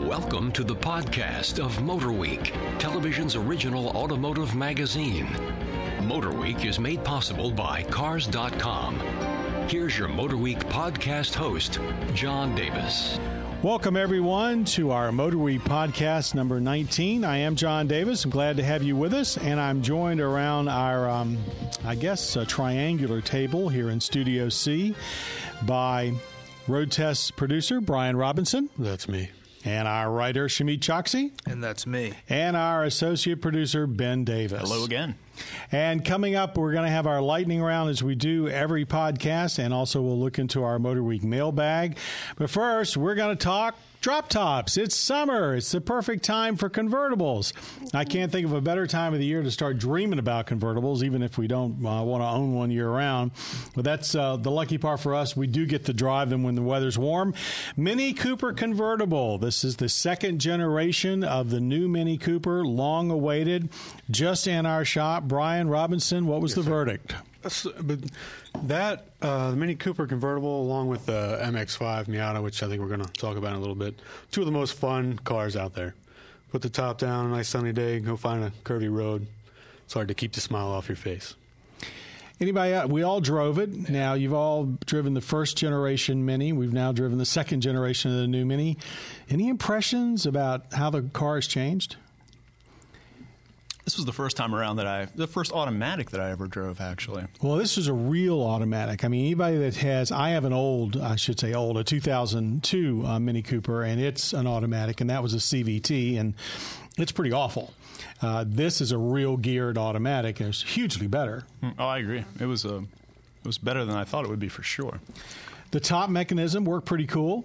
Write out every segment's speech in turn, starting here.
Welcome to the podcast of Motor Week, television's original automotive magazine. Motor Week is made possible by Cars.com. Here's your Motor Week podcast host, John Davis. Welcome, everyone, to our Motor Week podcast number 19. I am John Davis. I'm glad to have you with us, and I'm joined around our, triangular table here in Studio C by Road Test producer Brian Robinson. That's me. And our writer, Shamit Choksi. And that's me. And our associate producer, Ben Davis. Hello again. And coming up, we're going to have our lightning round as we do every podcast, and also we'll look into our Motor Week mailbag. But first, we're going to talk drop tops. It's summer. It's the perfect time for convertibles. I can't think of a better time of the year to start dreaming about convertibles, even if we don't want to own one year-round. But that's the lucky part for us. We do get to drive them when the weather's warm. Mini Cooper convertible. This is the second generation of the new Mini Cooper, long awaited, just in our shop. Brian Robinson, what was the verdict? But that the Mini Cooper convertible, along with the MX-5 Miata, which I think we're going to talk about in a little bit, two of the most fun cars out there. Put the top down, a nice sunny day, go find a curvy road. It's hard to keep the smile off your face. Anybody else? We all drove it. Now, you've all driven the first generation Mini. We've now driven the second generation of the new Mini. Any impressions about how the car has changed? This was the first time around the first automatic that I ever drove, actually. Well, this is a real automatic. I mean, anybody that has, a 2002 Mini Cooper, and it's an automatic, and that was a CVT, and it's pretty awful. This is a real geared automatic, and it's hugely better. Oh, I agree. It was better than I thought it would be for sure. The top mechanism worked pretty cool.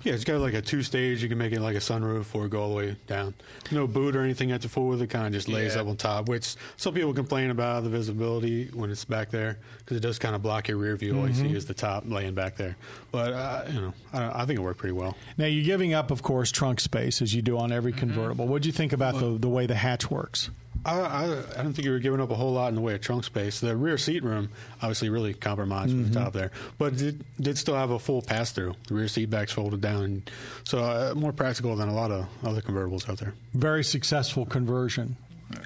Yeah, it's got like a two-stage. You can make it like a sunroof or go all the way down. No boot or anything at the forward. It kind of just lays up on top, which some people complain about the visibility when it's back there because it does kind of block your rear view. All you see is the top laying back there. But, I think it worked pretty well. Now, you're giving up, of course, trunk space, as you do on every convertible. What do you think about the way the hatch works? I don't think you were giving up a whole lot in the way of trunk space. The rear seat room obviously really compromised from the top there, but it did still have a full pass-through. The rear seat backs folded down, so more practical than a lot of other convertibles out there. Very successful conversion.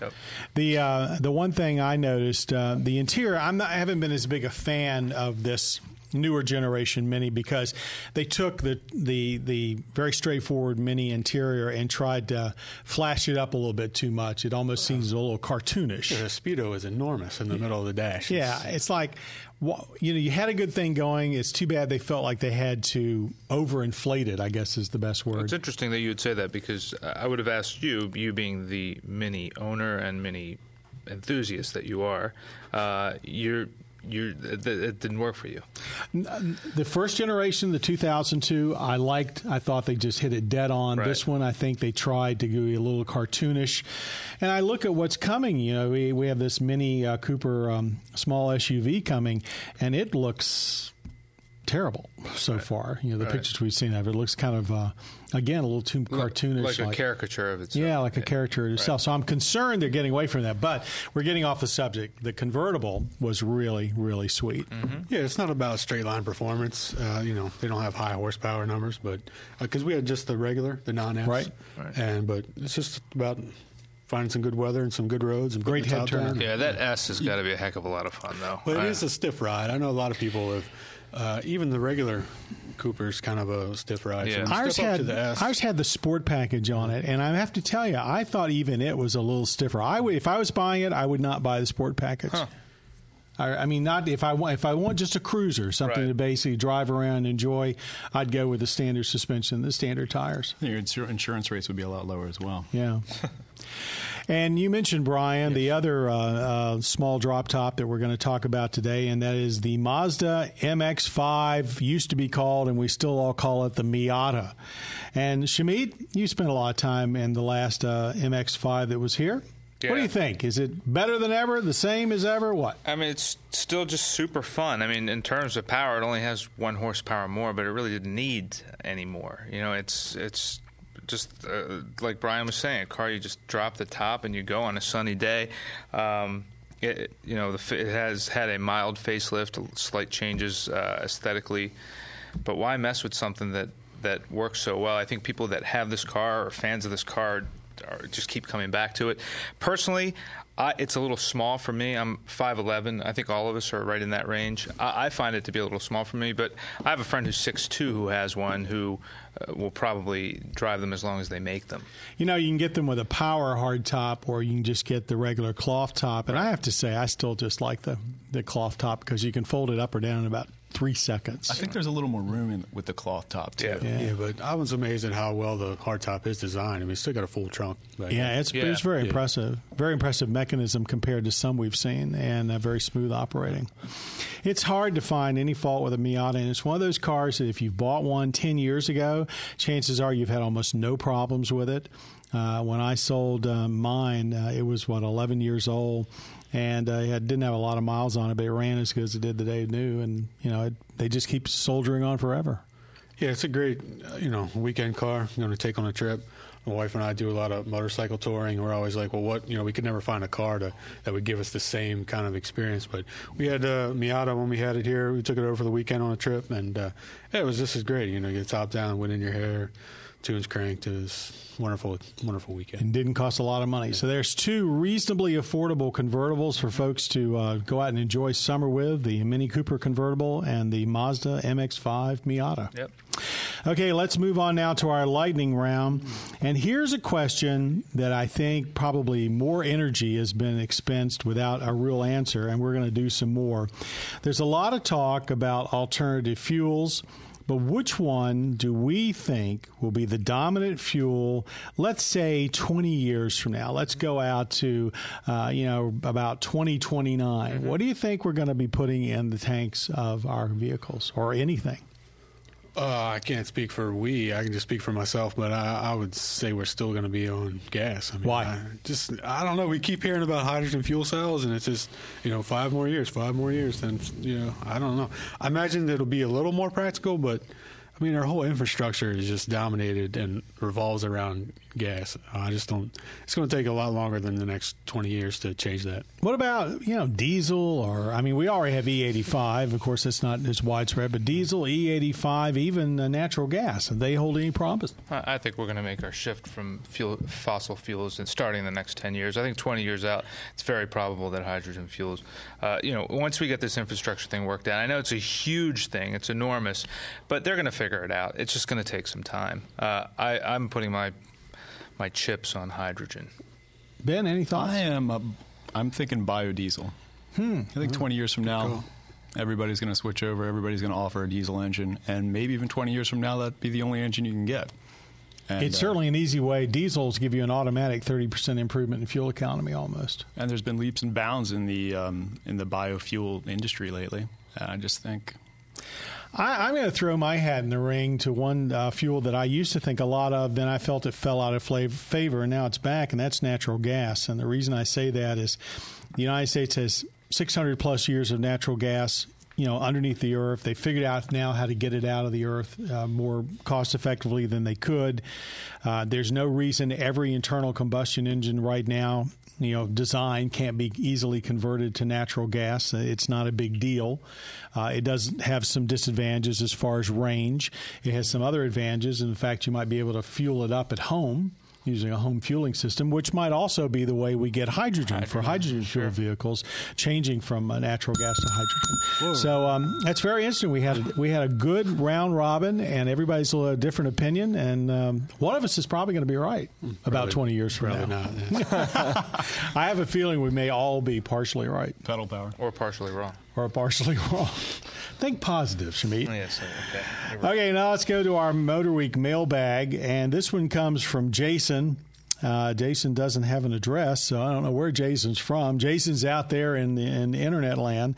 Yep. The one thing I noticed, the interior, I haven't been as big a fan of this newer generation Mini because they took the very straightforward Mini interior and tried to flash it up a little bit too much. It almost seems a little cartoonish. Yeah, the Speedo is enormous in the middle of the dash. Yeah, it's like, you had a good thing going. It's too bad they felt like they had to overinflate it, I guess is the best word. It's interesting that you would say that because I would have asked you being the Mini owner and Mini enthusiast that you are, it didn't work for you. The first generation, the 2002, I liked. I thought they just hit it dead on. Right. This one, I think they tried to go a little cartoonish. And I look at what's coming. We have this Mini Cooper small SUV coming, and it looks terrible so far. The pictures we've seen of it looks kind of, again, a little too cartoonish. Like a caricature of itself. Yeah, like a caricature of itself. So I'm concerned they're getting away from that. But we're getting off the subject. The convertible was really, really sweet. Mm-hmm. Yeah, it's not about straight line performance. They don't have high horsepower numbers, but because we had just the regular, the non-S. Right. But it's just about finding some good weather and some good roads and great head turn. Yeah, that S has got to be a heck of a lot of fun, though. But it is a stiff ride. I know a lot of people have. Even the regular Cooper's kind of a stiff ride. Yeah. So Ours had the sport package on it, and I have to tell you, I thought even it was a little stiffer. If I was buying it, I would not buy the sport package. Huh. I mean, not if I want just a cruiser, something to basically drive around and enjoy. I'd go with the standard suspension, the standard tires. Your insurance rates would be a lot lower as well. Yeah. And you mentioned, Brian, the other small drop top that we're going to talk about today, and that is the Mazda MX-5, used to be called, and we still all call it the Miata. And Shamit, you spent a lot of time in the last MX-5 that was here. Yeah. What do you think? Is it better than ever, the same as ever, what? I mean, it's still just super fun. I mean, in terms of power, it only has 1 horsepower more, but it really didn't need any more. It's just like Brian was saying, a car you just drop the top and you go on a sunny day. It has had a mild facelift, slight changes aesthetically, but why mess with something that that works so well. I think people that have this car or fans of this car just keep coming back to it. Personally, it's a little small for me. I'm 5'11". I think all of us are right in that range. I find it to be a little small for me, but I have a friend who's 6'2" who has one who will probably drive them as long as they make them. You know, you can get them with a power hardtop, or you can just get the regular cloth top. And I have to say, I still just like the cloth top because you can fold it up or down in about 3 seconds. I think there's a little more room with the cloth top, too. Yeah, but I was amazed at how well the hardtop is designed. I mean, it's still got a full trunk. It's very impressive. Very impressive mechanism compared to some we've seen, and very smooth operating. It's hard to find any fault with a Miata, and it's one of those cars that if you bought one 10 years ago, chances are you've had almost no problems with it. When I sold mine, it was, 11 years old. And it didn't have a lot of miles on it, but it ran as good as it did the day new. And, they just keep soldiering on forever. Yeah, it's a great, weekend car. I'm going to take on a trip. My wife and I do a lot of motorcycle touring. We're always like, well, we could never find a car that would give us the same kind of experience. But we had Miata when we had it here. We took it over for the weekend on a trip. And it was just as great. You get top down, wind in your hair, tunes cranked. It was wonderful weekend. And didn't cost a lot of money. Yeah. So there's two reasonably affordable convertibles for folks to go out and enjoy summer with, the Mini Cooper convertible and the Mazda MX-5 Miata. Yep. Okay, let's move on now to our lightning round. And here's a question that I think probably more energy has been expensed without a real answer, and we're going to do some more. There's a lot of talk about alternative fuels. But which one do we think will be the dominant fuel, let's say 20 years from now? Let's go out to, about 2029. Mm-hmm. What do you think we're going to be putting in the tanks of our vehicles or anything? I can't speak for we. I can just speak for myself, but I would say we're still going to be on gas. I mean, why? I don't know. We keep hearing about hydrogen fuel cells, and it's just, 5 more years. Then, I don't know. I imagine it'll be a little more practical, but I mean, our whole infrastructure is just dominated and revolves around gas. I just don't. It's going to take a lot longer than the next 20 years to change that. What about diesel? Or we already have E85. Of course, that's not as widespread. But diesel, E85, even natural gas. Do they hold any promise? I think we're going to make our shift from fossil fuels and starting in the next 10 years. I think 20 years out, it's very probable that hydrogen fuels. Once we get this infrastructure thing worked out, I know it's a huge thing. It's enormous, but they're going to figure it out. It's just going to take some time. I'm putting my chips on hydrogen. Ben, any thoughts? I'm thinking biodiesel. I think 20 years from now, everybody's going to switch over. Everybody's going to offer a diesel engine, and maybe even 20 years from now, that'd be the only engine you can get. And, it's certainly an easy way. Diesels give you an automatic 30% improvement in fuel economy almost. And there's been leaps and bounds in the biofuel industry lately. I just think. I'm going to throw my hat in the ring to one fuel that I used to think a lot of, then I felt it fell out of favor, and now it's back, and that's natural gas. And the reason I say that is the United States has 600-plus years of natural gas, underneath the earth. They figured out now how to get it out of the earth more cost-effectively than they could. There's no reason every internal combustion engine right now design can't be easily converted to natural gas. It's not a big deal. It does have some disadvantages as far as range. It has some other advantages. In fact, you might be able to fuel it up at home using a home fueling system, which might also be the way we get hydrogen for hydrogen fuel vehicles, changing from natural gas to hydrogen. Whoa. So that's very interesting. We had a good round robin, and everybody's a different opinion, and one of us is probably going to be right about 20 years from now. Not. Yeah. I have a feeling we may all be partially right. Pedal power. Or partially wrong. Think positive, Shamit. Yes, okay. Okay, now let's go to our Motor Week mailbag, and this one comes from Jason. Jason doesn't have an address, so I don't know where Jason's from. Jason's out there in internet land.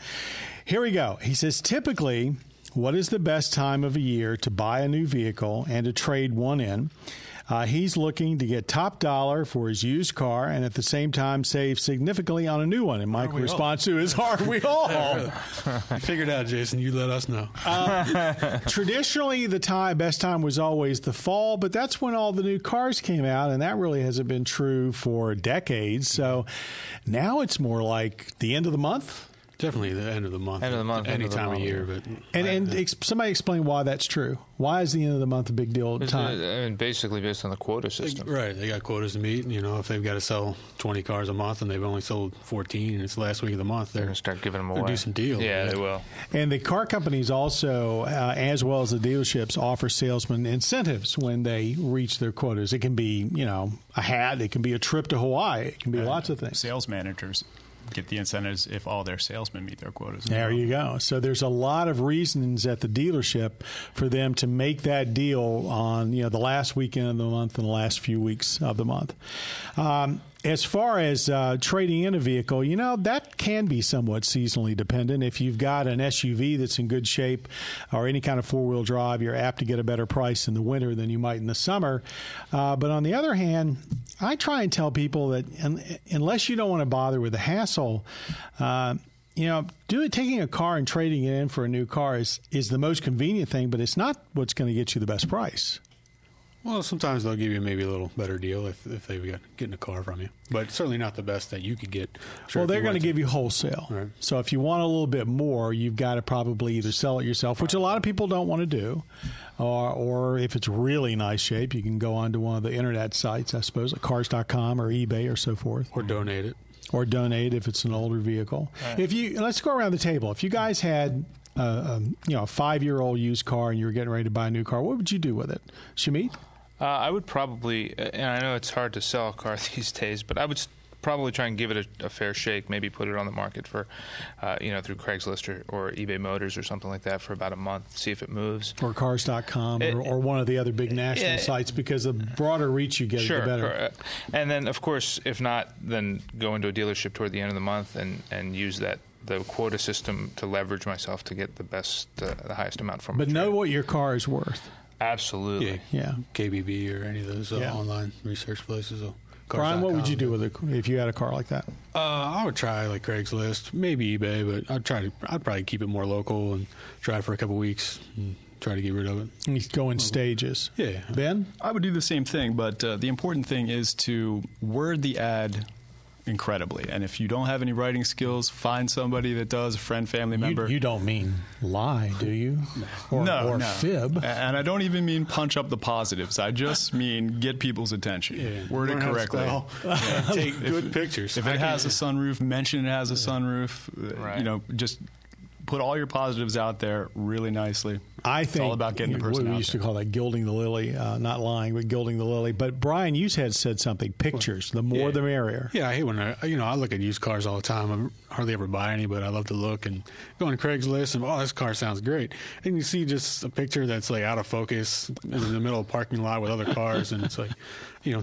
Here we go. He says, typically, what is the best time of a year to buy a new vehicle and to trade one in? He's looking to get top dollar for his used car and at the same time save significantly on a new one. And my response to is, are we all? You figured out, Jason. You let us know. Traditionally, the best time was always the fall, but that's when all the new cars came out, and that really hasn't been true for decades. So now it's more like the end of the month. Definitely the end of the month. End of the month. Any end of the time month. of year. But Somebody explain why that's true. Why is the end of the month a big deal at time? I mean, basically based on the quota system. Right. They got quotas to meet. You know, if they've got to sell 20 cars a month and they've only sold 14 and it's the last week of the month, They're going to start giving them they'll away. do some deals. Yeah, they will. And the car companies also, as well as the dealerships, offer salesmen incentives when they reach their quotas. It can be, a hat. It can be a trip to Hawaii. It can be lots of things. Sales managers get the incentives if all their salesmen meet their quotas. There you go. So there's a lot of reasons at the dealership for them to make that deal on, the last weekend of the month and the last few weeks of the month. As far as trading in a vehicle, that can be somewhat seasonally dependent. If you've got an SUV that's in good shape or any kind of four-wheel drive, you're apt to get a better price in the winter than you might in the summer. But on the other hand, I try and tell people that unless you don't want to bother with the hassle, taking a car and trading it in for a new car is the most convenient thing, but it's not what's going to get you the best price. Well, sometimes they'll give you maybe a little better deal if they've got getting a car from you, but certainly not the best that you could get. Well, they're going to give you wholesale. Right. So if you want a little bit more, you've got to probably either sell it yourself, which a lot of people don't want to do, or if it's really nice shape, you can go onto one of the internet sites, I suppose, like Cars.com or eBay or so forth. Or donate it. Or donate if it's an older vehicle. Right. Let's go around the table. If you guys had a 5-year-old used car and you were getting ready to buy a new car, what would you do with it? Shamit? I would probably, and I know it's hard to sell a car these days, but I would probably try and give it a fair shake, maybe put it on the market for, through Craigslist or eBay Motors or something like that for about a month, see if it moves. Or Cars.com or one of the other big national sites, because the broader reach you get, the better. And then, of course, if not, then go into a dealership toward the end of the month and use the quota system to leverage myself to get the best, the highest amount from it. But know what your car is worth. Absolutely. Yeah. KBB or any of those online research places. Brian, what would you do with it if you had a car like that? I would try like Craigslist, maybe eBay, but I'd probably keep it more local and try it for a couple weeks and try to get rid of it. And you go in stages. Yeah. Ben? I would do the same thing, but the important thing is to word the ad incredibly. And if you don't have any writing skills, find somebody that does, a friend, family member. You don't mean lie, do you? Or fib. And I don't even mean punch up the positives. I just mean get people's attention. Yeah. Word it correctly. Take good pictures. If it has a sunroof, mention it has a sunroof. Right. Just put all your positives out there really nicely. I think it's all about getting the person out we used to call that gilding the lily, not lying, but gilding the lily. But Brian, you had said something. Pictures, the more the merrier. Yeah, I hate when I look at used cars all the time. I hardly ever buy any, but I love to look and go on Craigslist and this car sounds great. And you see just a picture that's like out of focus in the middle of a parking lot with other cars, and it's like,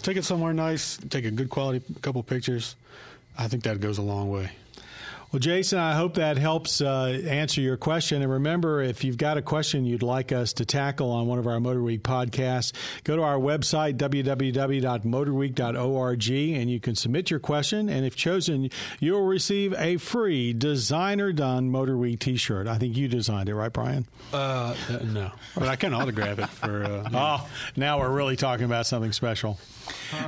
take it somewhere nice, take a good quality couple pictures. I think that goes a long way. Well, Jason, I hope that helps answer your question. And remember, if you've got a question you'd like us to tackle on one of our Motor Week podcasts, go to our website, www.motorweek.org, and you can submit your question. And if chosen, you'll receive a free designer-done Motor Week T-shirt. I think you designed it, right, Brian? No. But I can autograph it for... now we're really talking about something special.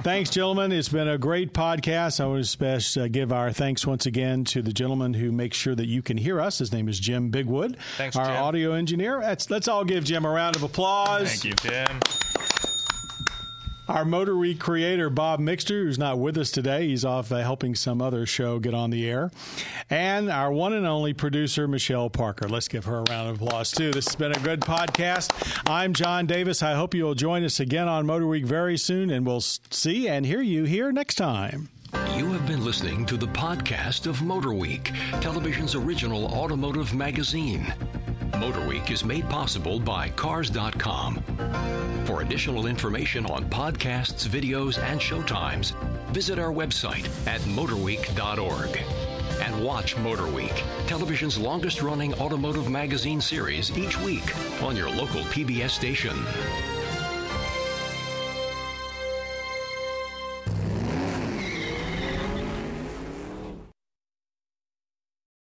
Thanks, gentlemen. It's been a great podcast. I want to give our thanks once again to the gentleman who makes sure that you can hear us. His name is Jim Bigwood, Thanks, our Jim. audio engineer. Let's all give Jim a round of applause. Thank you, Jim. Our Motor Week creator, Bob Mixter, who's not with us today. He's off helping some other show get on the air. And our one and only producer, Michelle Parker. Let's give her a round of applause, too. This has been a good podcast. I'm John Davis. I hope you'll join us again on Motor Week very soon, and we'll see and hear you here next time. You have been listening to the podcast of Motor Week, television's original automotive magazine. Motor Week is made possible by Cars.com. For additional information on podcasts, videos, and showtimes, visit our website at motorweek.org. And watch Motor Week, television's longest-running automotive magazine series each week on your local PBS station.